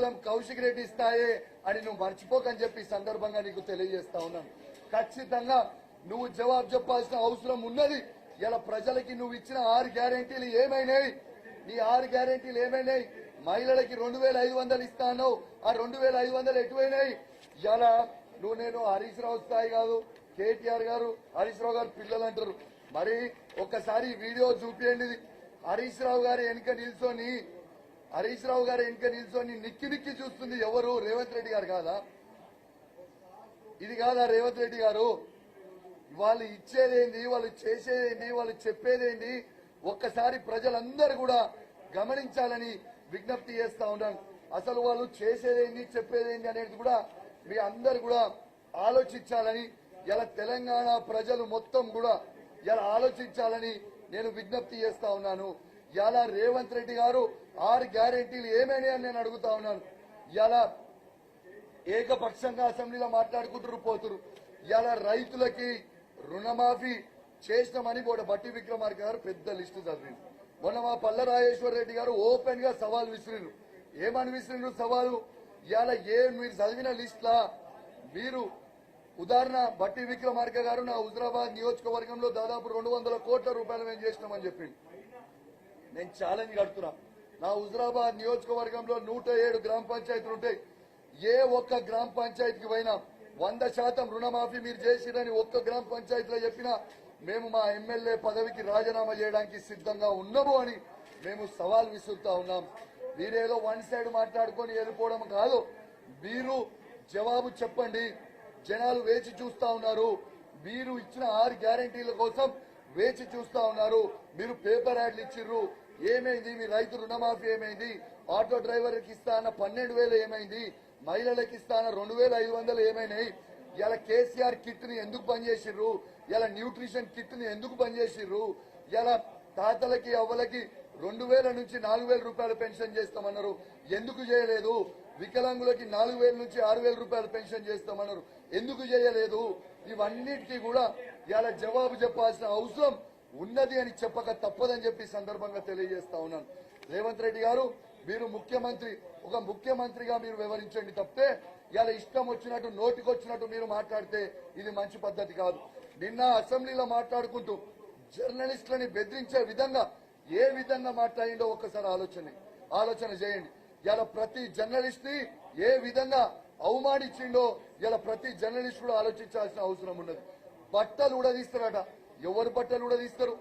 కేవలం కౌశిక్ రెడ్డి స్థాయే అని నువ్వు మర్చిపోకని చెప్పి సందర్భంగా నీకు తెలియజేస్తా ఉన్నాను. ఖచ్చితంగా నువ్వు జవాబు చెప్పాల్సిన అవసరం ఉన్నది. ఇలా ప్రజలకి నువ్వు ఇచ్చిన 6 గ్యారెంటీలు ఏమైనాయి? నీ 6 గ్యారెంటీలు ఏమైనాయి? మహిళలకి 2500 ఇస్తా అన్నావు, ఆ 2500 ఎటువైనాయి? ఇలా నువ్వు నేను హరీష్ రావు స్థాయి కాదు, కేటీఆర్ గారు హరీష్ రావు గారు పిల్లలు అంటారు. మరి ఒక్కసారి వీడియో చూపియండి. హరీష్ రావు గారి వెనుక నిల్చొని నిక్కి నిక్కి చూస్తుంది ఎవరు? రేవంత్ రెడ్డి గారు కాదా? ఇది కాదా రేవంత్ రెడ్డి గారు? వాళ్ళు ఇచ్చేదేంటి, వాళ్ళు చేసేదేంటి, వాళ్ళు చెప్పేదేంటి? ఒక్కసారి ప్రజలందరూ కూడా గమనించాలని విజ్ఞప్తి చేస్తా ఉన్నాను. అసలు వాళ్ళు చేసేదేంటి, చెప్పేదేంటి అనేది కూడా మీ అందరు కూడా ఆలోచించాలని, ఇలా తెలంగాణ ప్రజలు మొత్తం కూడా ఇలా ఆలోచించాలని నేను విజ్ఞప్తి చేస్తా ఉన్నాను. ఇలా రేవంత్ రెడ్డి గారు 6 గ్యారెంటీలు ఏమైనా అని నేను అడుగుతా ఉన్నాను. ఇలా ఏకపక్షంగా అసెంబ్లీలో మాట్లాడుకుంటూ పోతురు. ఇలా రైతులకి రుణమాఫీ చేసినామని కూడా బట్టి విక్రమార్క గారు పెద్ద లిస్టు చదివింది. మొన్న మా పల్ల రాజేశ్వర రెడ్డి గారు ఓపెన్ గా సవాల్ విసిరిండ్రు. ఏమని విసిరిండ్రు సవాలు? ఇలా మీరు చదివిన లిస్ట్ లా మీరు ఉదాహరణ బట్టి విక్రమార్క గారు నా హుజరాబాద్ నియోజకవర్గంలో దాదాపు 200 కోట్ల రూపాయలు మేము చేసినామని చెప్పింది. నేను ఛాలెంజ్ కడుతున్నా. నా హుజరాబాద్ నియోజకవర్గంలో 107 గ్రామ పంచాయతీలు ఉంటాయి. ఏ ఒక్క గ్రామ పంచాయతీకి పోయినా 100% రుణమాఫీ మీరు చేసిరని ఒక్క గ్రామ పంచాయతీలో చెప్పినా మేము మా ఎమ్మెల్యే పదవికి రాజీనామా చేయడానికి సిద్ధంగా ఉన్నాము అని మేము సవాల్ విసురుతా ఉన్నాం. మీరేదో వన్ సైడ్ మాట్లాడుకొని వెళ్ళిపోవడం కాదు, మీరు జవాబు చెప్పండి. జనాలు వేచి చూస్తా ఉన్నారు. మీరు ఇచ్చిన 6 గ్యారెంటీల కోసం వేచి చూస్తా ఉన్నారు. మీరు పేపర్ యాడ్లు ఇచ్చిర్రు, ఏమైంది? మీ రైతు రుణమాఫీ ఏమైంది? ఆటో డ్రైవర్కి ఇస్తా అన్న 12,000 ఏమైంది? మహిళలకు ఇస్తా అన్న 2,500 ఏమైనాయి? ఇలా కేసీఆర్ కిట్ ని ఎందుకు బంద్ చేసిర్రు? ఇలా న్యూట్రిషన్ కిట్ ని ఎందుకు బంద్ చేసిర్రు? ఇలా తాతలకి అవ్వలకి 2,000 నుంచి 4,000 రూపాయలు పెన్షన్ చేస్తామన్నారు, ఎందుకు చేయలేదు? వికలాంగులకి 4,000 నుంచి 6,000 రూపాయలు పెన్షన్ చేస్తామన్నారు, ఎందుకు చేయలేదు? ఇవన్నిటికీ కూడా ఇలా జవాబు చెప్పాల్సిన అవసరం ఉన్నది అని చెప్పక తప్పదని చెప్పి సందర్భంగా తెలియజేస్తా ఉన్నాను. రేవంత్ రెడ్డి గారు, మీరు ఒక ముఖ్యమంత్రిగా మీరు వివరించండి తప్పితే ఇలా ఇష్టం వచ్చినట్టు నోటికొచ్చినట్టు మీరు మాట్లాడితే ఇది మంచి పద్ధతి కాదు. నిన్న అసెంబ్లీలో మాట్లాడుకుంటూ జర్నలిస్టులని బెదిరించే విధంగా ఏ విధంగా మాట్లాడిండో ఒక్కసారి ఆలోచన చేయండి. ఇలా ప్రతి జర్నలిస్ట్ ని ఏ విధంగా అవమానించిండో ఇలా ప్రతి జర్నలిస్ట్ కూడా ఆలోచించాల్సిన అవసరం ఉన్నది. బట్టలు ఊడదీస్తారట. ఎవరు బట్టలు ఊడదీస్తారు?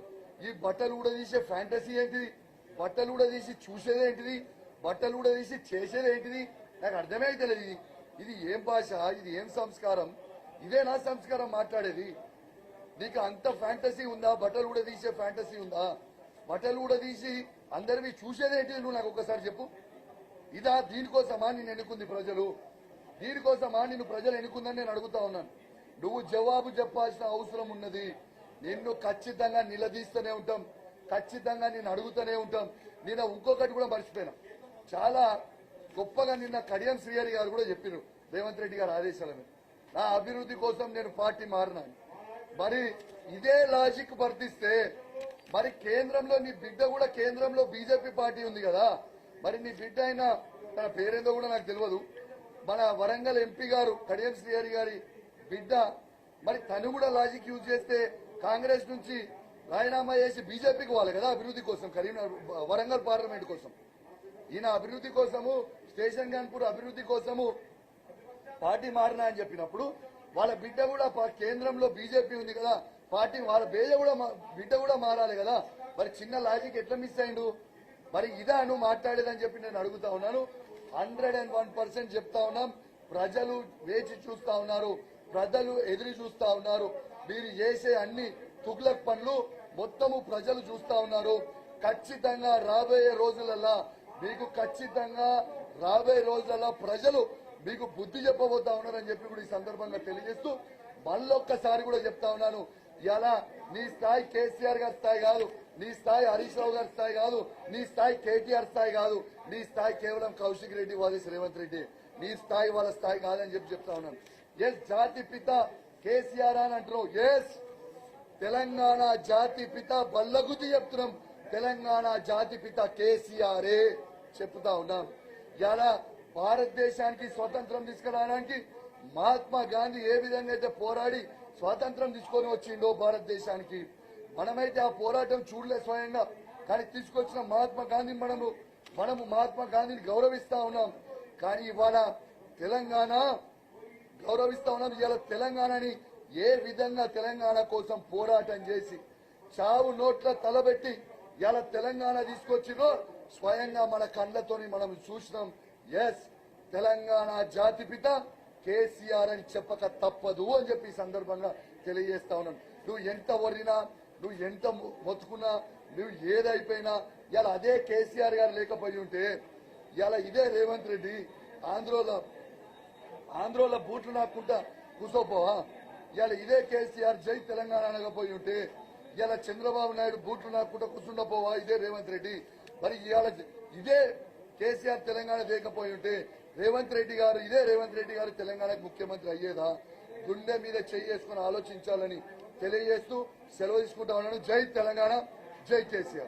ఈ బట్టలు ఊడదీసే ఫ్యాంటసీ ఏంటిది? బట్టలు ఊడదీసి చూసేది ఏంటిది? బట్టలు ఊడదీసి చేసేది ఏంటిది? నాకు అర్థమే అవుతలేదు. ఇది ఏం భాష? ఇది ఏం సంస్కారం? ఇదే నా సంస్కారం మాట్లాడేది? నీకు అంత ఫ్యాంటసీ ఉందా? బట్టలు ఊడదీసే ఫ్యాంటసీ ఉందా? బట్టలు ఊడదీసి అందరివి చూసేది ఏంటిది? నువ్వు నాకు ఒక్కసారి చెప్పు. ఇదా? దీనికోసమా నిన్ను ఎన్నుకుంది ప్రజలు? దీనికోసమా నిన్ను ప్రజలు ఎన్నుకుందని నేను అడుగుతా ఉన్నాను. నువ్వు జవాబు చెప్పాల్సిన అవసరం ఉన్నది. నిన్ను ఖచ్చితంగా నిలదీస్తూనే ఉంటాం, ఖచ్చితంగా నేను అడుగుతూనే ఉంటాం. నిన్న ఇంకొకటి కూడా మర్చిపోయినా, చాలా గొప్పగా నిన్న కడియం శ్రీహరి గారు కూడా చెప్పారు రేవంత్ రెడ్డి గారి ఆదేశాల మీద నా అభివృద్ధి కోసం నేను పార్టీ మారినాను. మరి ఇదే లాజిక్ వర్తిస్తే మరి కేంద్రంలో నీ బిడ్డ కూడా కేంద్రంలో బీజేపీ పార్టీ ఉంది కదా, మరి నీ బిడ్డ అయినా తన పేరేందో కూడా నాకు తెలియదు, మన వరంగల్ ఎంపీ గారు కడియం శ్రీహరి గారి బిడ్డ, మరి తను కూడా లాజిక్ యూజ్ చేస్తే కాంగ్రెస్ నుంచి రాజీనామా చేసి బీజేపీకి వాళ్ళు కదా అభివృద్ధి కోసం, వరంగల్ పార్లమెంట్ కోసం, ఈయన అభివృద్ధి కోసము స్టేషన్ గన్పూర్ అభివృద్ధి కోసము పార్టీ మారినా అని చెప్పినప్పుడు వాళ్ళ బిడ్డ కూడా కేంద్రంలో బీజేపీ ఉంది కదా, పార్టీ వాళ్ళ బిడ్డ కూడా మారాలి కదా. మరి చిన్న లాజిక్ ఎట్లా మిస్ అయిండు? మరి ఇదా నువ్వు మాట్లాడేదని చెప్పి నేను అడుగుతా ఉన్నాను. 101% చెప్తా ఉన్నాం. ప్రజలు వేచి చూస్తా ఉన్నారు, ప్రజలు ఎదురు చూస్తా ఉన్నారు. మీరు చేసే అన్ని తుగ్లక్ పనులు మొత్తము ప్రజలు చూస్తా ఉన్నారు. ఖచ్చితంగా రాబోయే రోజులలో ప్రజలు మీకు బుద్ధి చెప్పబోతా ఉన్నారని చెప్పి కూడా ఈ సందర్భంగా తెలియజేస్తూ మళ్ళొక్కసారి కూడా చెప్తా ఉన్నాను. ఇలా నీ స్థాయి కేసీఆర్ గారి స్థాయి కాదు, నీ స్థాయి హరీష్ రావు గారి స్థాయి కాదు, నీ స్థాయి కేటీఆర్ స్థాయి కాదు, నీ స్థాయి కేవలం కౌశిక్ రెడ్డి వాదేశ్ రేవంత్ రెడ్డి, నీ స్థాయి వాళ్ళ స్థాయి కాదని చెప్పి చెప్తా ఉన్నాను. ఎస్ జాతి పిత కేసీఆర్ అని అంటున్నావు, ఎస్ తెలంగాణ జాతి పిత బల్లగుద్ది చెప్తున్నాం, తెలంగాణ జాతి పిత కేసీఆరే చెప్తా ఉన్నాం. ఇలా భారతదేశానికి స్వతంత్రం తీసుకురావడానికి మహాత్మా గాంధీ ఏ విధంగా అయితే పోరాడి స్వాతంత్రం తీసుకొని వచ్చిండో భారతదేశానికి, మనమైతే ఆ పోరాటం చూడలే స్వయంగా, కానీ తీసుకొచ్చిన మహాత్మా గాంధీ మనము మహాత్మా గాంధీని గౌరవిస్తా ఉన్నాం. కానీ ఇవాళ తెలంగాణ గౌరవిస్తా ఉన్నాం. ఇవాళ తెలంగాణని ఏ విధంగా తెలంగాణ కోసం పోరాటం చేసి చావు నోట్ల తలబెట్టి ఇలా తెలంగాణ తీసుకొచ్చిరో స్వయంగా మన కళ్ళతోని మనం చూసినాం. ఎస్, తెలంగాణ జాతిపిత కేసీఆర్ అని చెప్పక తప్పదు అని చెప్పి ఈ సందర్భంగా తెలియజేస్తా ఉన్నాం. నువ్వు ఎంత వరినా, నువ్వు ఎంత మొత్తుకున్నా, నువ్వు ఏదైపోయినా ఇలా అదే కేసీఆర్ గారు లేకపోయి ఉంటే ఇలా ఇదే రేవంత్ రెడ్డి ఆంధ్రోలో బూట్లు నాకుంటా కూసోపోవా? ఇలా ఇదే కేసీఆర్ జై తెలంగాణ అనకపోయి ఉంటే ఇలా చంద్రబాబు నాయుడు బూట్లు నాకుంటా కూర్చుండపోవా ఇదే రేవంత్ రెడ్డి? మరి ఇవాళ ఇదే కేసీఆర్ తెలంగాణ లేకపోయి ఉంటే ఇదే రేవంత్ రెడ్డి గారు తెలంగాణకు ముఖ్యమంత్రి అయ్యేదా? గుండె మీద చేసుకుని ఆలోచించాలని తెలియజేస్తూ సెలవు తీసుకుంటా ఉన్నాను. జై తెలంగాణ, జై కేసీఆర్.